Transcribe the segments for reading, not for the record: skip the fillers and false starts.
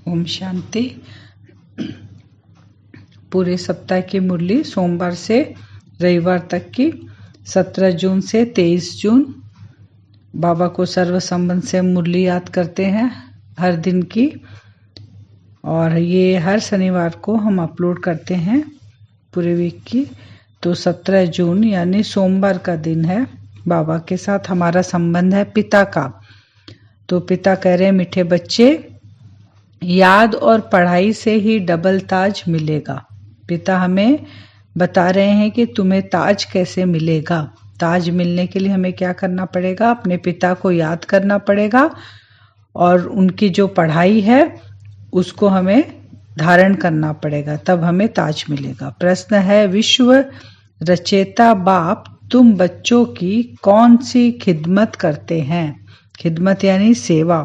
ओम शांति। पूरे सप्ताह की मुरली सोमवार से रविवार तक की 17 जून से 23 जून। बाबा को सर्व संबंध से मुरली याद करते हैं हर दिन की, और ये हर शनिवार को हम अपलोड करते हैं पूरे वीक की। तो 17 जून यानी सोमवार का दिन है। बाबा के साथ हमारा संबंध है पिता का। तो पिता कह रहे हैं, मीठे बच्चे, याद और पढ़ाई से ही डबल ताज मिलेगा। पिता हमें बता रहे हैं कि तुम्हें ताज कैसे मिलेगा। ताज मिलने के लिए हमें क्या करना पड़ेगा? अपने पिता को याद करना पड़ेगा और उनकी जो पढ़ाई है उसको हमें धारण करना पड़ेगा, तब हमें ताज मिलेगा। प्रश्न है, विश्व रचेता बाप तुम बच्चों की कौन सी खिदमत करते हैं? खिदमत यानी सेवा।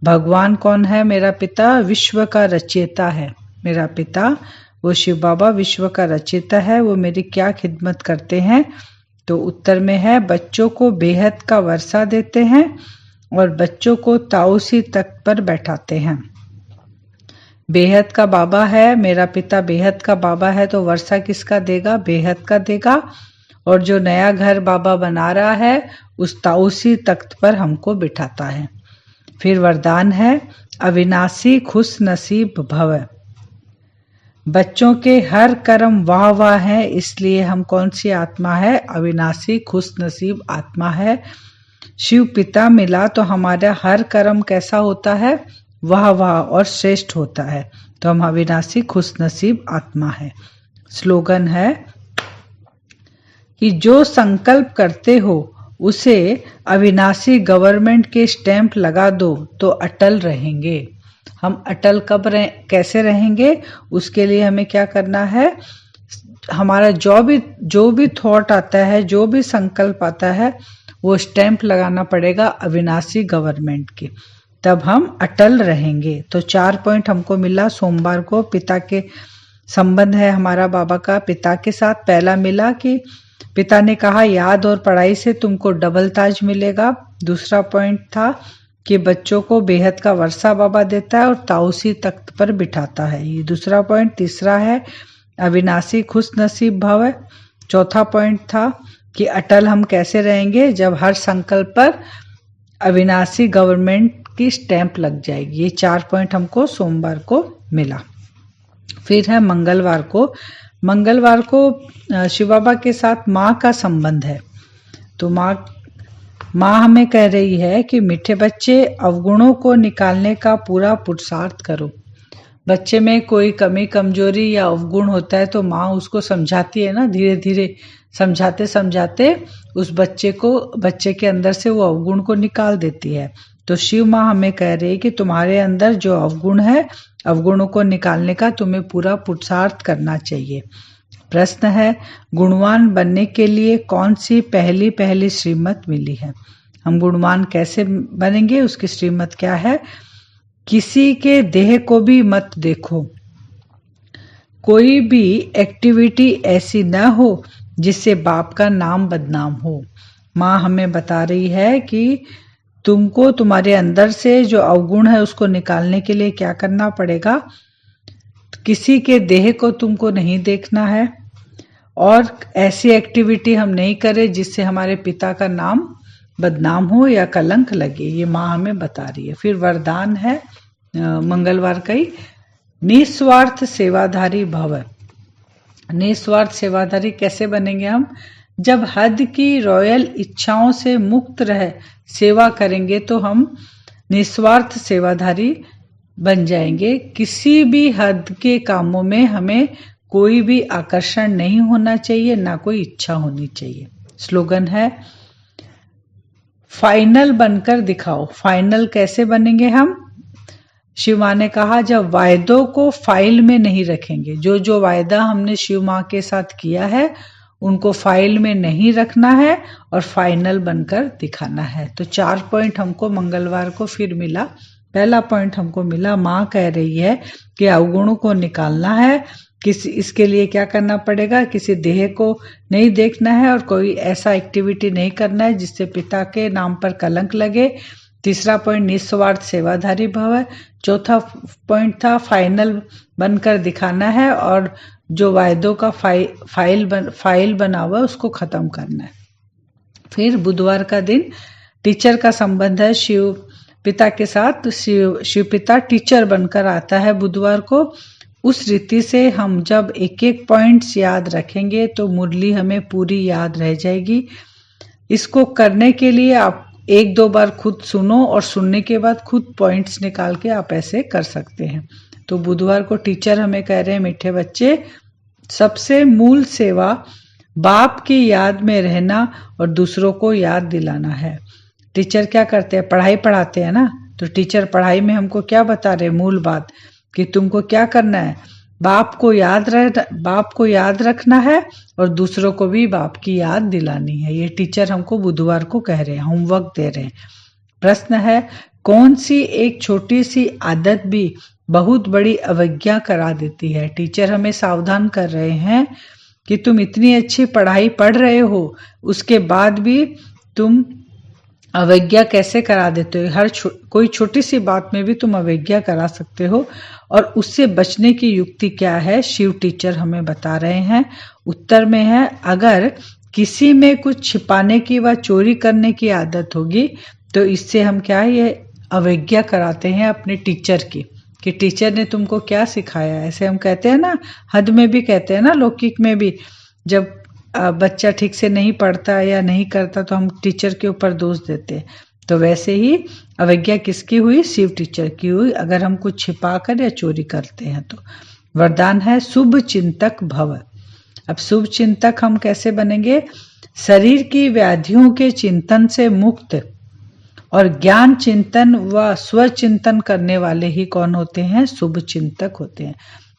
भगवान कौन है? मेरा पिता विश्व का रचयिता है। मेरा पिता वो शिव बाबा विश्व का रचयिता है। वो मेरी क्या खिदमत करते हैं? तो उत्तर में है, बच्चों को बेहद का वर्षा देते हैं और बच्चों को ताउसी तख्त पर बैठाते हैं। बेहद का बाबा है, मेरा पिता बेहद का बाबा है, तो वर्षा किसका देगा? बेहद का देगा। और जो नया घर बाबा बना रहा है उस ताउसी तख्त पर हमको बिठाता है। फिर वरदान है, अविनाशी खुश नसीब भव। बच्चों के हर कर्म वाह वाह है, इसलिए हम कौन सी आत्मा है? अविनाशी खुश नसीब आत्मा है। शिव पिता मिला तो हमारा हर कर्म कैसा होता है? वाह वाह और श्रेष्ठ होता है। तो हम अविनाशी खुश नसीब आत्मा है। स्लोगन है कि जो संकल्प करते हो उसे अविनाशी गवर्नमेंट के स्टैंप लगा दो तो अटल रहेंगे। हम अटल कब कैसे रहेंगे? उसके लिए हमें क्या करना है? हमारा जो भी थॉट आता है, जो भी संकल्प आता है, वो स्टैंप लगाना पड़ेगा अविनाशी गवर्नमेंट के, तब हम अटल रहेंगे। तो 4 पॉइंट हमको मिला सोमवार को। पिता के संबंध है हमारा बाबा का पिता के साथ। पहला मिला कि पिता ने कहा याद और पढ़ाई से तुमको डबल ताज मिलेगा। दूसरा पॉइंट था कि बच्चों को बेहद का वर्षा बाबा देता है और ताउसी तख्त पर बिठाता है, ये दूसरा पॉइंट। तीसरा है अविनाशी खुश नसीब भव। चौथा पॉइंट था कि अटल हम कैसे रहेंगे? जब हर संकल्प पर अविनाशी गवर्नमेंट की स्टैंप लग जाएगी। ये 4 पॉइंट हमको सोमवार को मिला। फिर है मंगलवार को शिव बाबा के साथ माँ का संबंध है। तो माँ हमें कह रही है कि मीठे बच्चे, अवगुणों को निकालने का पूरा पुरुषार्थ करो। बच्चे में कोई कमी कमजोरी या अवगुण होता है तो माँ उसको समझाती है ना, धीरे धीरे समझाते समझाते उस बच्चे के अंदर से वो अवगुण को निकाल देती है। तो शिव माँ हमें कह रही है कि तुम्हारे अंदर जो अवगुण है, अवगुणों को निकालने का तुम्हें पूरा पुरुषार्थ करना चाहिए। प्रश्न है, गुणवान बनने के लिए कौन सी पहली श्रीमत मिली है? हम गुणवान कैसे बनेंगे? उसकी श्रीमत क्या है? किसी के देह को भी मत देखो। कोई भी एक्टिविटी ऐसी न हो जिससे बाप का नाम बदनाम हो। माँ हमें बता रही है कि तुमको तुम्हारे अंदर से जो अवगुण है उसको निकालने के लिए क्या करना पड़ेगा? किसी के देह को तुमको नहीं देखना है और ऐसी एक्टिविटी हम नहीं करें जिससे हमारे पिता का नाम बदनाम हो या कलंक लगे। ये माँ हमें बता रही है। फिर वरदान है मंगलवार का ही, निस्वार्थ सेवाधारी भव। निस्वार्थ सेवाधारी कैसे बनेंगे हम? जब हद की रॉयल इच्छाओं से मुक्त रह सेवा करेंगे तो हम निस्वार्थ सेवाधारी बन जाएंगे। किसी भी हद के कामों में हमें कोई भी आकर्षण नहीं होना चाहिए, ना कोई इच्छा होनी चाहिए। स्लोगन है, फाइनल बनकर दिखाओ। फाइनल कैसे बनेंगे हम? शिव माँ ने कहा, जब वायदों को फाइल में नहीं रखेंगे, जो वायदा हमने शिव माँ के साथ किया है उनको फाइल में नहीं रखना है और फाइनल बनकर दिखाना है। तो 4 पॉइंट हमको मंगलवार को फिर मिला। पहला पॉइंट हमको मिला, माँ कह रही है कि अवगुणों को निकालना है। इसके लिए क्या करना पड़ेगा? किसी देह को नहीं देखना है और कोई ऐसा एक्टिविटी नहीं करना है जिससे पिता के नाम पर कलंक लगे। तीसरा पॉइंट निस्वार्थ सेवाधारी भव है। चौथा पॉइंट था फाइनल बनकर दिखाना है, और जो वायदों का फाइल बना हुआ है उसको खत्म करना है। फिर बुधवार का दिन टीचर का संबंध है शिव पिता के साथ। शिव पिता टीचर बनकर आता है बुधवार को। उस रीति से हम जब एक एक पॉइंट्स याद रखेंगे तो मुरली हमें पूरी याद रह जाएगी। इसको करने के लिए आप एक दो बार खुद सुनो और सुनने के बाद खुद पॉइंट्स निकाल के आप ऐसे कर सकते हैं। तो बुधवार को टीचर हमें कह रहे हैं, मीठे बच्चे, सबसे मूल सेवा बाप की याद में रहना और दूसरों को याद दिलाना है। टीचर क्या करते हैं, पढ़ाई पढ़ाते हैं ना, तो टीचर पढ़ाई में हमको क्या बता रहे हैं, मूल बात कि तुमको क्या करना है, बाप को याद रखना है और दूसरों को भी बाप की याद दिलानी है। ये टीचर हमको बुधवार को कह रहे हैं, होमवर्क दे रहे हैं। प्रश्न है, कौन सी एक छोटी सी आदत भी बहुत बड़ी अवज्ञा करा देती है। टीचर हमें सावधान कर रहे हैं कि तुम इतनी अच्छी पढ़ाई पढ़ रहे हो, उसके बाद भी तुम अवज्ञा कैसे करा देते हो। कोई छोटी सी बात में भी तुम अवज्ञा करा सकते हो, और उससे बचने की युक्ति क्या है, शिव टीचर हमें बता रहे हैं। उत्तर में है, अगर किसी में कुछ छिपाने की व चोरी करने की आदत होगी तो इससे हम क्या है, ये अवज्ञा कराते हैं अपने टीचर की, कि टीचर ने तुमको क्या सिखाया। ऐसे हम कहते हैं ना, हद में भी कहते हैं ना, लौकिक में भी, जब बच्चा ठीक से नहीं पढ़ता या नहीं करता तो हम टीचर के ऊपर दोष देते हैं। तो वैसे ही अवज्ञा किसकी हुई, शिव टीचर की हुई, अगर हम कुछ छिपा कर या चोरी करते हैं तो। वरदान है, शुभ चिंतक भव। अब शुभ चिंतक हम कैसे बनेंगे, शरीर की व्याधियों के चिंतन से मुक्त और ज्ञान चिंतन व स्वचिंतन करने वाले ही कौन होते हैं, शुभ चिंतक होते हैं।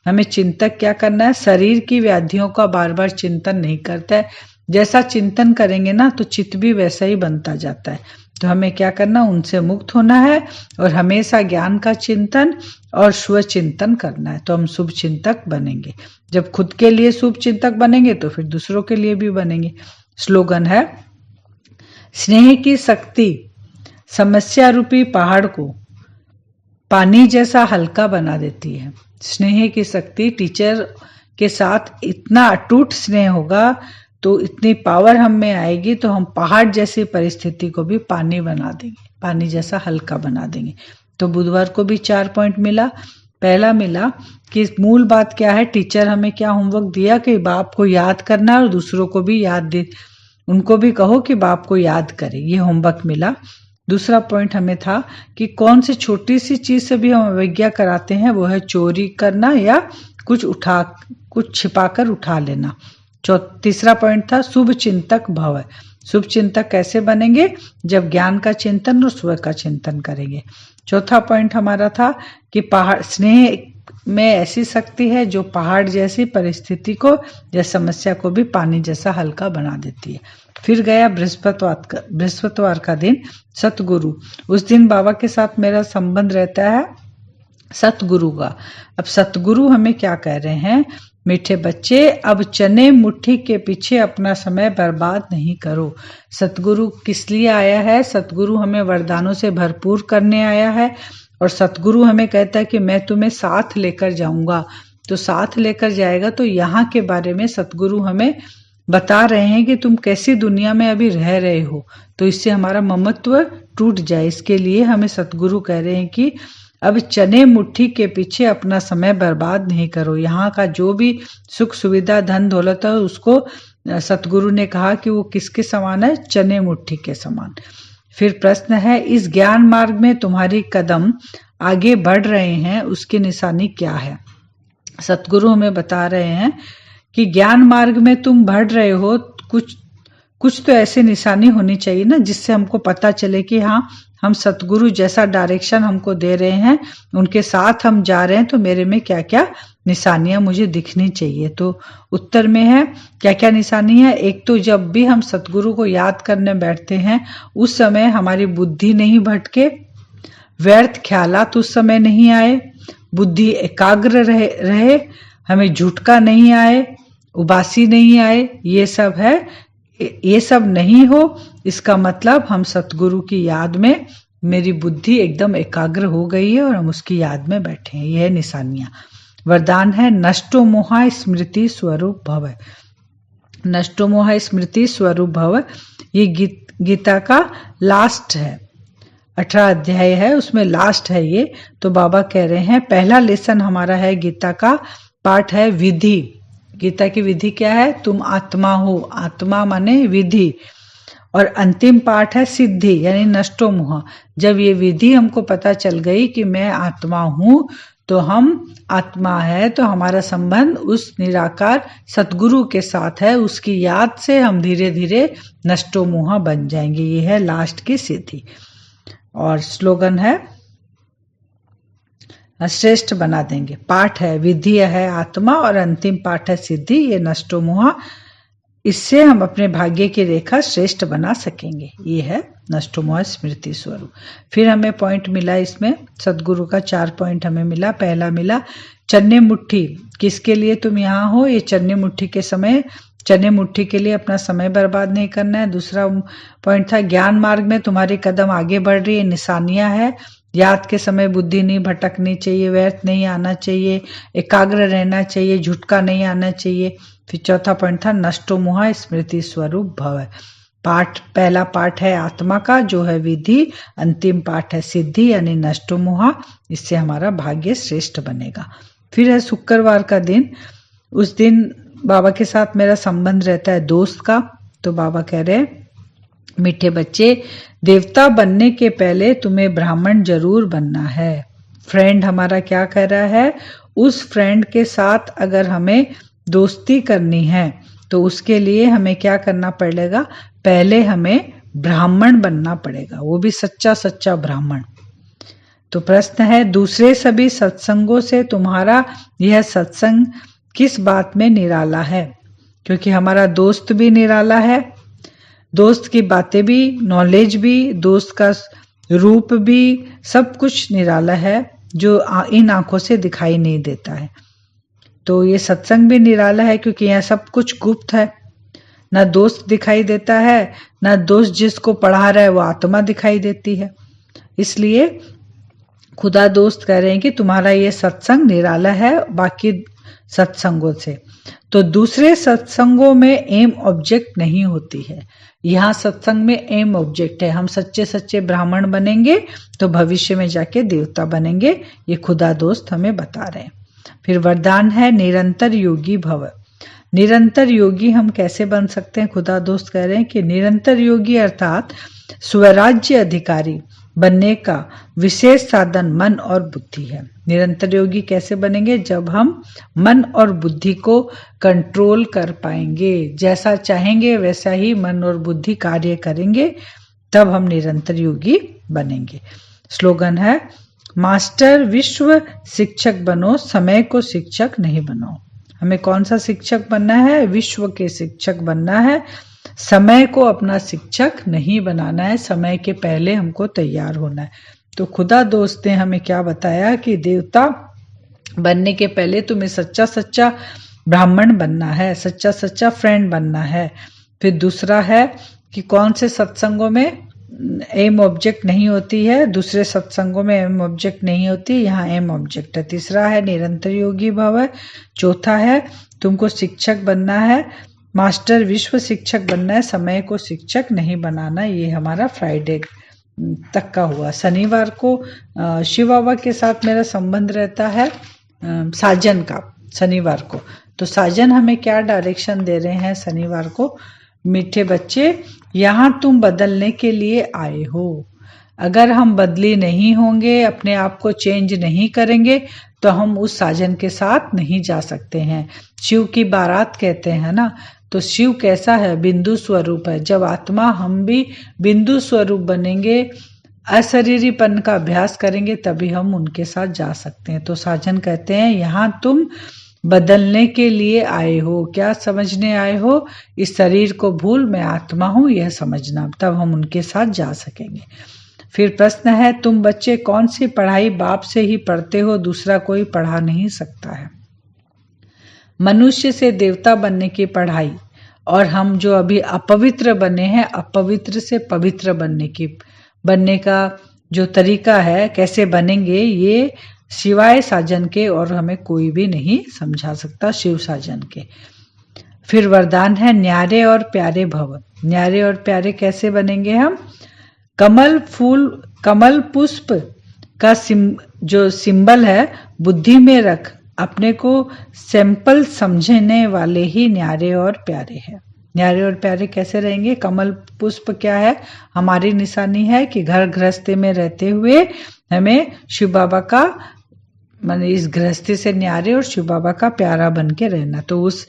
हमें चिंतक क्या करना है, शरीर की व्याधियों का बार बार चिंतन नहीं करता है। जैसा चिंतन करेंगे ना तो चित्त भी वैसा ही बनता जाता है। तो हमें क्या करना, उनसे मुक्त होना है और हमेशा ज्ञान का चिंतन और स्वचिंतन करना है, तो हम शुभ चिंतक बनेंगे। जब खुद के लिए शुभ चिंतक बनेंगे तो फिर दूसरों के लिए भी बनेंगे। स्लोगन है, स्नेह की शक्ति समस्या रूपी पहाड़ को पानी जैसा हल्का बना देती है। स्नेह की शक्ति, टीचर के साथ इतना अटूट स्नेह होगा तो इतनी पावर हम में आएगी तो हम पहाड़ जैसी परिस्थिति को भी पानी बना देंगे, पानी जैसा हल्का बना देंगे। तो बुधवार को भी 4 पॉइंट मिला। पहला मिला कि मूल बात क्या है, टीचर हमें क्या होमवर्क दिया कि बाप को याद करना और दूसरों को भी याद दे, उनको भी कहो कि बाप को याद करे, ये होमवर्क मिला। दूसरा पॉइंट हमें था कि कौन सी छोटी सी चीज से भी हम अवज्ञा कराते हैं, वो है चोरी करना या कुछ छिपाकर उठा लेना। तीसरा पॉइंट था शुभ चिंतक भव। शुभ चिंतक कैसे बनेंगे, जब ज्ञान का चिंतन और स्व का चिंतन करेंगे। चौथा पॉइंट हमारा था कि पहाड़, स्नेह में ऐसी शक्ति है जो पहाड़ जैसी परिस्थिति को या समस्या को भी पानी जैसा हल्का बना देती है। फिर गया बृहस्पतिवार का दिन, सतगुरु। उस दिन बाबा के साथ मेरा संबंध रहता है सतगुरु का। अब सतगुरु हमें क्या कह रहे हैं, मीठे बच्चे, अब चने मुट्ठी के पीछे अपना समय बर्बाद नहीं करो। सतगुरु किस लिए आया है, सतगुरु हमें वरदानों से भरपूर करने आया है, और सतगुरु हमें कहता है कि मैं तुम्हें साथ लेकर जाऊंगा। तो साथ लेकर जाएगा तो यहाँ के बारे में सतगुरु हमें बता रहे हैं कि तुम कैसी दुनिया में अभी रह रहे हो, तो इससे हमारा ममत्व टूट जाए। इसके लिए हमें सतगुरु कह रहे हैं कि अब चने मुट्ठी के पीछे अपना समय बर्बाद नहीं करो। यहाँ का जो भी सुख सुविधा धन दौलत है उसको सतगुरु ने कहा कि वो किसके समान है, चने मुट्ठी के समान। फिर प्रश्न है, इस ज्ञान मार्ग में तुम्हारी कदम आगे बढ़ रहे हैं, उसकी निशानी क्या है। सतगुरु हमें बता रहे हैं कि ज्ञान मार्ग में तुम बढ़ रहे हो, कुछ तो ऐसी निशानी होनी चाहिए ना जिससे हमको पता चले कि हाँ, हम सतगुरु जैसा डायरेक्शन हमको दे रहे हैं, उनके साथ हम जा रहे हैं, तो मेरे में क्या क्या निशानियां मुझे दिखनी चाहिए। तो उत्तर में है क्या क्या निशानी है। एक तो जब भी हम सतगुरु को याद करने बैठते हैं उस समय हमारी बुद्धि नहीं भटके, व्यर्थ ख्यालात उस समय नहीं आए, बुद्धि एकाग्र रहे, हमें झुटका नहीं आए, उबासी नहीं आए, ये सब है। ये सब नहीं हो, इसका मतलब हम सतगुरु की याद में मेरी बुद्धि एकदम एकाग्र हो गई है और हम उसकी याद में बैठे हैं। यह है निशानियां। वरदान है नष्टो मोहा स्मृति स्वरूप भव। नष्टो मोहा स्मृति स्वरूप भव, ये गीता का लास्ट है, 18 अध्याय है, उसमें लास्ट है ये। तो बाबा कह रहे हैं पहला लेसन हमारा है गीता का पाठ है विधि। गीता की विधि क्या है? तुम आत्मा हो, आत्मा माने विधि। और अंतिम पाठ है सिद्धि यानी नष्टो मोह। जब ये विधि हमको पता चल गई कि मैं आत्मा हूं, तो हम आत्मा है तो हमारा संबंध उस निराकार सतगुरु के साथ है, उसकी याद से हम धीरे धीरे नष्टो मोह बन जाएंगे। ये है लास्ट की सिद्धि। और स्लोगन है श्रेष्ठ बना देंगे। पाठ है विधि है आत्मा और अंतिम पाठ है सिद्धि, ये नष्टो मोह। इससे हम अपने भाग्य की रेखा श्रेष्ठ बना सकेंगे। ये है नष्टो मोह स्मृति स्वरूप। फिर हमें पॉइंट मिला इसमें, सदगुरु का 4 पॉइंट हमें मिला। पहला मिला चन्ने मुट्ठी, किसके लिए तुम यहाँ हो? ये चन्ने मुट्ठी के समय, चने मुट्ठी के लिए अपना समय बर्बाद नहीं करना है। दूसरा पॉइंट था ज्ञान मार्ग में तुम्हारे कदम आगे बढ़ रही है, निशानियां है। याद के समय बुद्धि नहीं भटकनी चाहिए, व्यर्थ नहीं आना चाहिए, एकाग्र रहना चाहिए, झुटका नहीं आना चाहिए। फिर चौथा पॉइंट था नष्टो मोह स्मृति स्वरूप भव। पाठ, पहला पाठ है आत्मा का जो है विधि, अंतिम पाठ है सिद्धि यानी नष्टो मोह। इससे हमारा भाग्य श्रेष्ठ बनेगा। फिर है शुक्रवार का दिन, उस दिन बाबा के साथ मेरा संबंध रहता है दोस्त का। तो बाबा कह रहे मीठे बच्चे, देवता बनने के पहले तुम्हें ब्राह्मण जरूर बनना है। फ्रेंड हमारा क्या कह रहा है? उस फ्रेंड के साथ अगर हमें दोस्ती करनी है तो उसके लिए हमें क्या करना पड़ेगा? पहले हमें ब्राह्मण बनना पड़ेगा, वो भी सच्चा सच्चा ब्राह्मण। तो प्रश्न है दूसरे सभी सत्संगों से तुम्हारा यह सत्संग किस बात में निराला है? क्योंकि हमारा दोस्त भी निराला है, दोस्त की बातें भी, नॉलेज भी, दोस्त का रूप भी, सब कुछ निराला है जो इन आंखों से दिखाई नहीं देता है। तो ये सत्संग भी निराला है क्योंकि यहाँ सब कुछ गुप्त है, ना दोस्त दिखाई देता है, ना दोस्त जिसको पढ़ा रहा है वो आत्मा दिखाई देती है। इसलिए खुदा दोस्त कह रहे हैं कि तुम्हारा ये सत्संग निराला है बाकी सत्संगों से। तो दूसरे सत्संगों में एम ऑब्जेक्ट नहीं होती है, यहाँ सत्संग में एम ऑब्जेक्ट है। हम सच्चे सच्चे ब्राह्मण बनेंगे तो भविष्य में जाके देवता बनेंगे, ये खुदा दोस्त हमें बता रहे हैं। फिर वरदान है निरंतर योगी भव। निरंतर योगी हम कैसे बन सकते हैं? खुदा दोस्त कह रहे हैं कि निरंतर योगी अर्थात स्वराज्य अधिकारी बनने का विशेष साधन मन और बुद्धि है। निरंतर योगी कैसे बनेंगे? जब हम मन और बुद्धि को कंट्रोल कर पाएंगे, जैसा चाहेंगे वैसा ही मन और बुद्धि कार्य करेंगे, तब हम निरंतर योगी बनेंगे। स्लोगन है मास्टर विश्व शिक्षक बनो, समय को शिक्षक नहीं बनो। हमें कौन सा शिक्षक बनना है? विश्व के शिक्षक बनना है, समय को अपना शिक्षक नहीं बनाना है। समय के पहले हमको तैयार होना है। तो खुदा दोस्त ने हमें क्या बताया कि देवता बनने के पहले तुम्हें सच्चा सच्चा ब्राह्मण बनना है, सच्चा सच्चा फ्रेंड बनना है। फिर दूसरा है कि कौन से सत्संगों में एम ऑब्जेक्ट नहीं होती है, दूसरे सत्संगों में एम ऑब्जेक्ट नहीं होती, यहाँ एम ऑब्जेक्ट है। तीसरा है निरंतर योगी भव है। चौथा है तुमको शिक्षक बनना है, मास्टर विश्व शिक्षक बनना है, समय को शिक्षक नहीं बनाना। ये हमारा फ्राइडे तक का हुआ। शनिवार को शिव बाबा के साथ मेरा संबंध रहता है साजन का, शनिवार को। तो साजन हमें क्या डायरेक्शन दे रहे हैं शनिवार को? मीठे बच्चे, यहाँ तुम बदलने के लिए आए हो। अगर हम बदली नहीं होंगे, अपने आप को चेंज नहीं करेंगे, तो हम उस साजन के साथ नहीं जा सकते हैं। शिव की बारात कहते हैं ना, तो शिव कैसा है? बिंदु स्वरूप है। जब आत्मा हम भी बिंदु स्वरूप बनेंगे, अशरीरीपन का अभ्यास करेंगे, तभी हम उनके साथ जा सकते हैं। तो साजन कहते हैं यहाँ तुम बदलने के लिए आए हो। क्या समझने आए हो? इस शरीर को भूल मैं आत्मा हूं, यह समझना, तब हम उनके साथ जा सकेंगे। फिर प्रश्न है तुम बच्चे कौन सी पढ़ाई बाप से ही पढ़ते हो, दूसरा कोई पढ़ा नहीं सकता है। मनुष्य से देवता बनने की पढ़ाई, और हम जो अभी अपवित्र बने हैं, अपवित्र से पवित्र बनने का जो तरीका है कैसे बनेंगे, ये सिवाय साजन के और हमें कोई भी नहीं समझा सकता, शिव साजन के। फिर वरदान है न्यारे और प्यारे भव। न्यारे और प्यारे कैसे बनेंगे हम? कमल फूल, कमल पुष्प का जो सिंबल है बुद्धि में रख, अपने को सैंपल समझने वाले ही न्यारे और प्यारे हैं। न्यारे और प्यारे कैसे रहेंगे? कमल पुष्प क्या है? हमारी निशानी है कि घर गृहस्थी में रहते हुए हमें शिव बाबा का, माने इस गृहस्थी से न्यारे और शिव बाबा का प्यारा बन के रहना। तो उस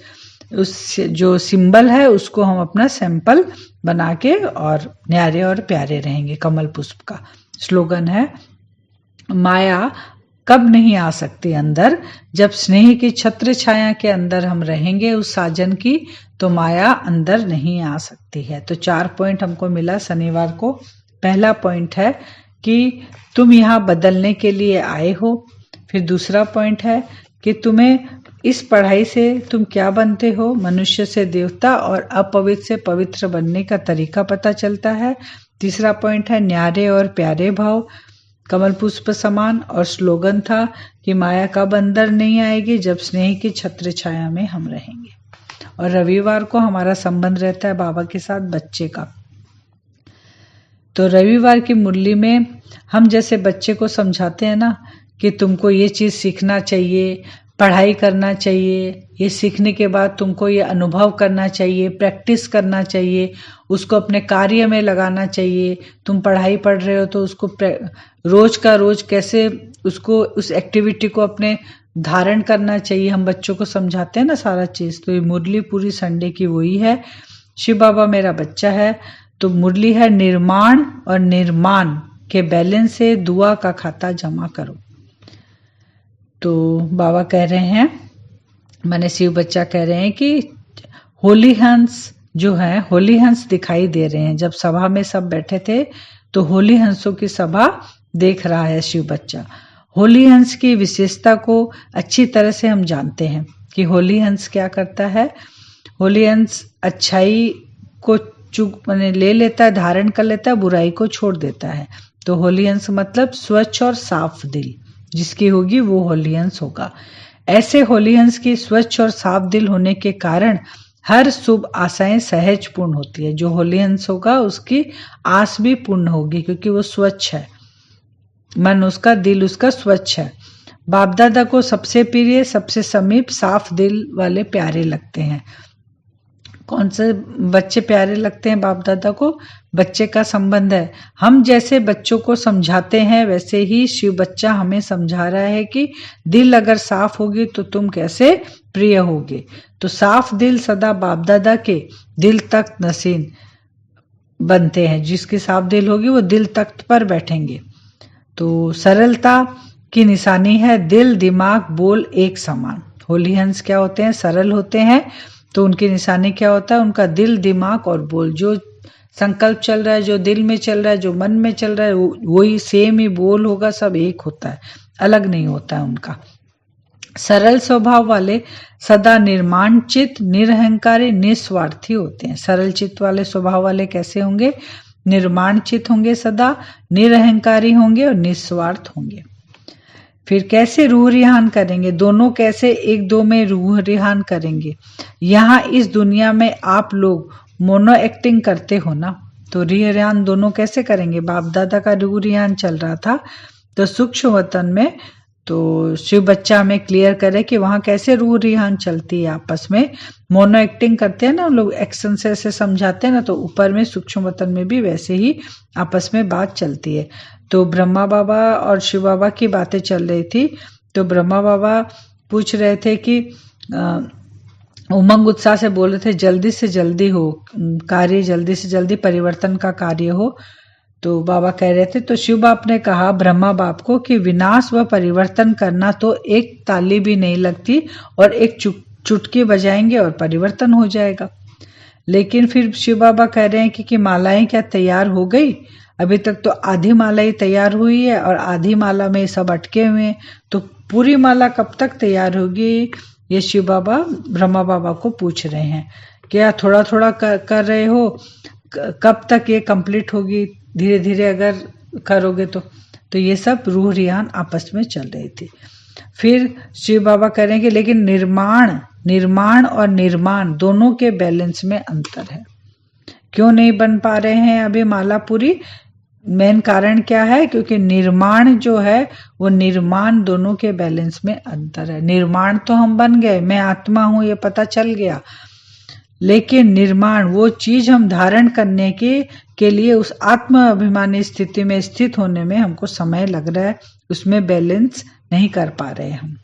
जो सिंबल है उसको हम अपना सैंपल बना के और न्यारे और प्यारे रहेंगे। कमल पुष्प का स्लोगन है माया कब नहीं आ सकती अंदर, जब स्नेह की छत्र छाया के अंदर हम रहेंगे उस साजन की, तो माया अंदर नहीं आ सकती है। तो 4 पॉइंट हमको मिला शनिवार को। पहला पॉइंट है कि तुम यहाँ बदलने के लिए आए हो। फिर दूसरा पॉइंट है कि तुम्हें इस पढ़ाई से तुम क्या बनते हो, मनुष्य से देवता और अपवित्र से पवित्र बनने का तरीका पता चलता है। तीसरा पॉइंट है न्यारे और प्यारे भाव, कमल पुष्प समान, और स्लोगन था कि माया कब अंदर नहीं आएगी, जब स्नेह की छत्र छाया में हम रहेंगे। और रविवार को हमारा संबंध रहता है बाबा के साथ बच्चे का। तो रविवार की मुरली में हम जैसे बच्चे को समझाते हैं ना कि तुमको ये चीज सीखना चाहिए, पढ़ाई करना चाहिए, ये सीखने के बाद तुमको ये अनुभव करना चाहिए, प्रैक्टिस करना चाहिए, उसको अपने कार्य में लगाना चाहिए। तुम पढ़ाई पढ़ रहे हो तो उसको रोज का रोज कैसे उसको उस एक्टिविटी को अपने धारण करना चाहिए। हम बच्चों को समझाते हैं ना सारा चीज। तो ये मुरली पूरी संडे की वही है, शिव बाबा मेरा बच्चा है। तो मुरली है निर्माण और निर्माण के बैलेंस से दुआ का खाता जमा करो। तो बाबा कह रहे हैं, माने शिव बच्चा कह रहे हैं कि होली हंस जो है, होली हंस दिखाई दे रहे हैं। जब सभा में सब बैठे थे तो होली हंसों की सभा देख रहा है शिव बच्चा। होली हंस की विशेषता को अच्छी तरह से हम जानते हैं कि होली हंस क्या करता है। होली हंस अच्छाई को माने ले लेता है, धारण कर लेता है, बुराई को छोड़ देता है। तो होली हंस मतलब स्वच्छ और साफ दिल जिसकी होगी वो होली हंस होगा। ऐसे होली हंस की स्वच्छ और साफ दिल होने के कारण हर शुभ आशाएं सहज पूर्ण होती है। जो होली हंस होगा उसकी आस भी पूर्ण होगी क्योंकि वो स्वच्छ है, मन उसका, दिल उसका स्वच्छ है। बाप दादा को सबसे प्रिय, सबसे समीप, साफ दिल वाले प्यारे लगते हैं। कौन से बच्चे प्यारे लगते हैं बाप दादा को? बच्चे का संबंध है। हम जैसे बच्चों को समझाते हैं वैसे ही शिव बच्चा हमें समझा रहा है कि दिल अगर साफ होगी तो तुम कैसे प्रिय होगे। तो साफ दिल सदा बाप दादा के दिल तख्त नसीन बनते हैं। जिसकी साफ दिल होगी वो दिल तख्त पर बैठेंगे। तो सरलता की निशानी है दिल, दिमाग, बोल एक समान। होली हंस क्या होते हैं? सरल होते हैं। तो उनकी निशानी क्या होता है? उनका दिल, दिमाग और बोल, जो संकल्प चल रहा है, जो दिल में चल रहा है, जो मन में चल रहा है, वही सेम ही बोल होगा, सब एक होता है, अलग नहीं होता है उनका। सरल स्वभाव वाले सदा निर्माण चित्त, निरहंकारी, निस्वार्थी होते हैं। सरल चित्त वाले स्वभाव वाले कैसे होंगे? निर्माण चित्त होंगे, सदा निरहंकारी होंगे और निस्वार्थ होंगे। फिर कैसे रूह रिहान करेंगे? दोनों कैसे एक दो में रूह रिहान करेंगे? यहाँ इस दुनिया में आप लोग मोनो एक्टिंग करते हो ना, तो रूह रिहान दोनों कैसे करेंगे? बाप दादा का रूह रिहान चल रहा था तो सूक्ष्म वतन में, तो शिव बच्चा हमें क्लियर करे कि वहां कैसे रूह रिहान चलती है आपस में। मोनो एक्टिंग करते हैं ना लोग, एक्शन से ऐसे समझाते हैं ना, तो ऊपर में सूक्ष्म वतन में भी वैसे ही आपस में बात चलती है। तो ब्रह्मा बाबा और शिव बाबा की बातें चल रही थी। तो ब्रह्मा बाबा पूछ रहे थे कि उमंग उत्साह से बोल रहे थे जल्दी से जल्दी हो कार्य, जल्दी से जल्दी परिवर्तन का कार्य हो। तो बाबा कह रहे थे, तो शिव बाप ने कहा ब्रह्मा बाप को कि विनाश व परिवर्तन करना तो एक ताली भी नहीं लगती और एक चुटकी बजाएंगे और परिवर्तन हो जाएगा। लेकिन फिर शिव बाबा कह रहे हैं कि मालाएं क्या तैयार हो गई? अभी तक तो आधी माला ही तैयार हुई है और आधी माला में सब अटके हुए हैं, तो पूरी माला कब तक तैयार होगी? ये शिव बाबा ब्रह्मा बाबा को पूछ रहे हैं। क्या थोड़ा थोड़ा कर रहे हो? कब तक ये कंप्लीट होगी? धीरे धीरे अगर करोगे तो ये सब रूह रियान आपस में चल रही थी। फिर शिव बाबा कह रहे हैं कि लेकिन निर्माण और निर्माण दोनों के बैलेंस में अंतर है। क्यों नहीं बन पा रहे हैं अभी माला पूरी? मेन कारण क्या है? क्योंकि निर्माण जो है वो निर्माण दोनों के बैलेंस में अंतर है। निर्माण तो हम बन गए, मैं आत्मा हूं ये पता चल गया, लेकिन निर्माण वो चीज हम धारण करने के लिए उस आत्म अभिमानी स्थिति में स्थित होने में हमको समय लग रहा है, उसमें बैलेंस नहीं कर पा रहे हम।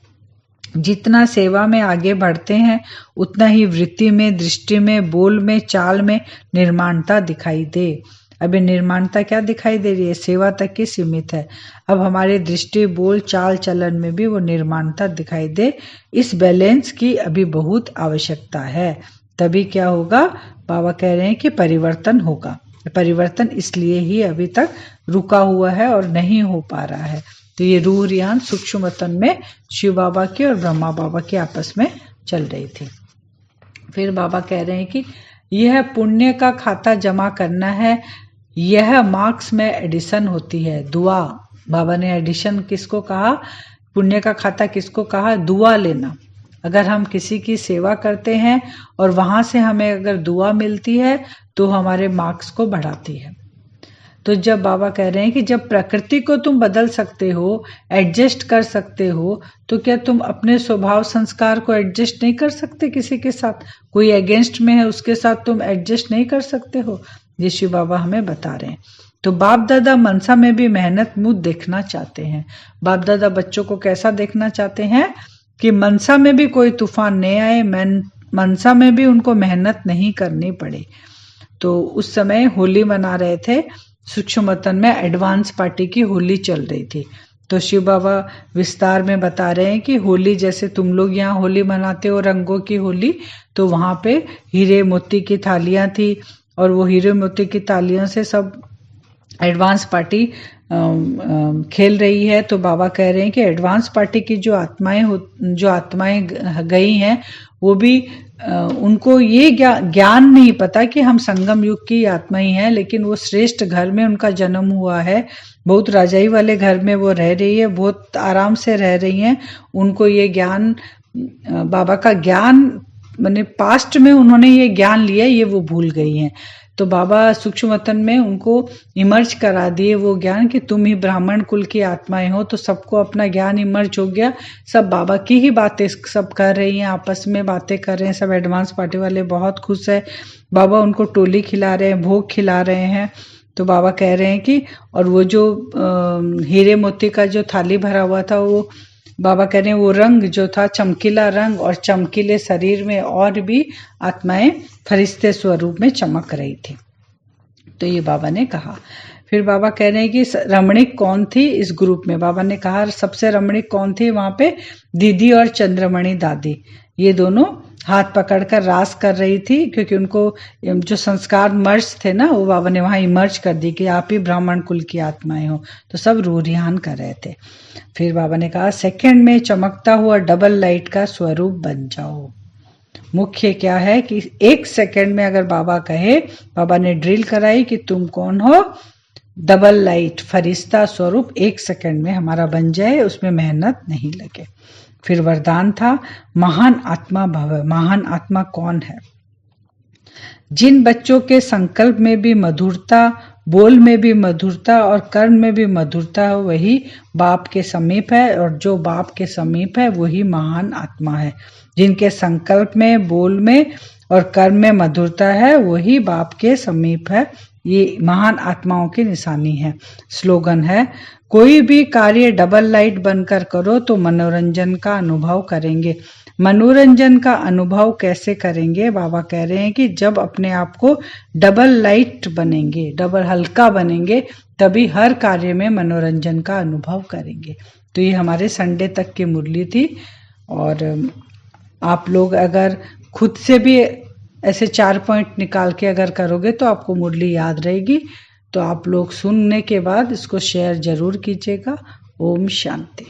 जितना सेवा में आगे बढ़ते हैं उतना ही वृत्ति में, दृष्टि में, बोल में, चाल में निर्माणता दिखाई दे। अभी निर्माणता क्या दिखाई दे रही है? सेवा तक की सीमित है। अब हमारी दृष्टि, बोल, चाल चलन में भी वो निर्माणता दिखाई दे। इस बैलेंस की अभी बहुत आवश्यकता है, तभी क्या होगा? बाबा कह रहे हैं कि परिवर्तन होगा। परिवर्तन इसलिए ही अभी तक रुका हुआ है और नहीं हो पा रहा है। तो ये रूह रियान सूक्ष्म वतन में शिव बाबा की और ब्रह्मा बाबा की आपस में चल रही थी। फिर बाबा कह रहे हैं कि यह पुण्य का खाता जमा करना है, यह मार्क्स में एडिशन होती है। दुआ, बाबा ने एडिशन किसको कहा? पुण्य का खाता किसको कहा? दुआ लेना। अगर हम किसी की सेवा करते हैं और वहां से हमें अगर दुआ मिलती है तो हमारे मार्क्स को बढ़ाती है। तो जब बाबा कह रहे हैं कि जब प्रकृति को तुम बदल सकते हो, एडजस्ट कर सकते हो, तो क्या तुम अपने स्वभाव संस्कार को एडजस्ट नहीं कर सकते? किसी के साथ कोई अगेंस्ट में है उसके साथ तुम एडजस्ट नहीं कर सकते हो? ये शिव बाबा हमें बता रहे हैं। तो बाप दादा मनसा में भी मेहनत मुझ देखना चाहते हैं। बाप दादा बच्चों को कैसा देखना चाहते हैं? कि मनसा में भी कोई तूफान नहीं आए, मनसा में भी उनको मेहनत नहीं करनी पड़े। तो उस समय होली मना रहे थे, सूक्ष्म वतन में एडवांस पार्टी की होली चल रही थी। तो शिव बाबा विस्तार में बता रहे हैं कि होली जैसे तुम लोग यहाँ होली मनाते हो, रंगों की होली, तो वहां पे हीरे मोती की थालियां थी और वो हीरे मोती की थालियों से सब एडवांस पार्टी खेल रही है। तो बाबा कह रहे हैं कि एडवांस पार्टी की जो आत्माएं गई हैं वो भी उनको ये ज्ञान नहीं पता कि हम संगम युग की आत्मा ही हैं, लेकिन वो श्रेष्ठ घर में उनका जन्म हुआ है, बहुत राजाई वाले घर में वो रह रही है, बहुत आराम से रह रही हैं। उनको ये ज्ञान, बाबा का ज्ञान, माने पास्ट में उन्होंने ये ज्ञान लिया, ये वो भूल गई हैं। तो बाबा सूक्ष्म वतन में उनको इमर्ज करा दिए वो ज्ञान कि तुम ही ब्राह्मण कुल की आत्माएं हो। तो सबको अपना ज्ञान इमर्ज हो गया, सब बाबा की ही बातें सब कर रही हैं, आपस में बातें कर रहे हैं। सब एडवांस पार्टी वाले बहुत खुश है। बाबा उनको टोली खिला रहे हैं, भोग खिला रहे हैं। तो बाबा कह रहे हैं कि और वो जो हीरे मोती का जो थाली भरा हुआ था, वो बाबा कह रहे हैं वो रंग जो था चमकीला रंग, और चमकीले शरीर में और भी आत्माएं फरिश्ते स्वरूप में चमक रही थी। तो ये बाबा ने कहा। फिर बाबा कह रहे हैं कि रमणीक कौन थी इस ग्रुप में? बाबा ने कहा सबसे रमणीक कौन थी वहां पे? दीदी और चंद्रमणि दादी, ये दोनों हाथ पकड़कर रास कर रही थी, क्योंकि उनको जो संस्कार मर्ज थे ना, वो बाबा ने वहां इमर्ज कर दी कि आप ही ब्राह्मण कुल की आत्माएं हो। तो सब रूरियान कर रहे थे। फिर बाबा ने कहा सेकंड में चमकता हुआ डबल लाइट का स्वरूप बन जाओ। मुख्य क्या है कि एक सेकंड में अगर बाबा कहे, बाबा ने ड्रिल कराई कि तुम कौन हो, डबल लाइट फरिश्ता स्वरूप एक सेकंड में हमारा बन जाए, उसमें मेहनत नहीं लगे। फिर वरदान था महान आत्मा भव। महान आत्मा कौन है? जिन बच्चों के संकल्प में भी मधुरता, बोल में भी मधुरता और कर्म में भी मधुरता है, वही बाप के समीप है, और जो बाप के समीप है वही महान आत्मा है। जिनके संकल्प में, बोल में और कर्म में मधुरता है, वही बाप के समीप है। ये महान आत्माओं की निशानी है। स्लोगन है कोई भी कार्य डबल लाइट बनकर करो तो मनोरंजन का अनुभव करेंगे। मनोरंजन का अनुभव कैसे करेंगे? बाबा कह रहे हैं कि जब अपने आप को डबल लाइट बनेंगे, डबल हल्का बनेंगे, तभी हर कार्य में मनोरंजन का अनुभव करेंगे। तो ये हमारे संडे तक की मुरली थी। और आप लोग अगर खुद से भी ऐसे 4 पॉइंट निकाल के अगर करोगे तो आपको मुरली याद रहेगी। तो आप लोग सुनने के बाद इसको शेयर जरूर कीजिएगा। ओम शांति।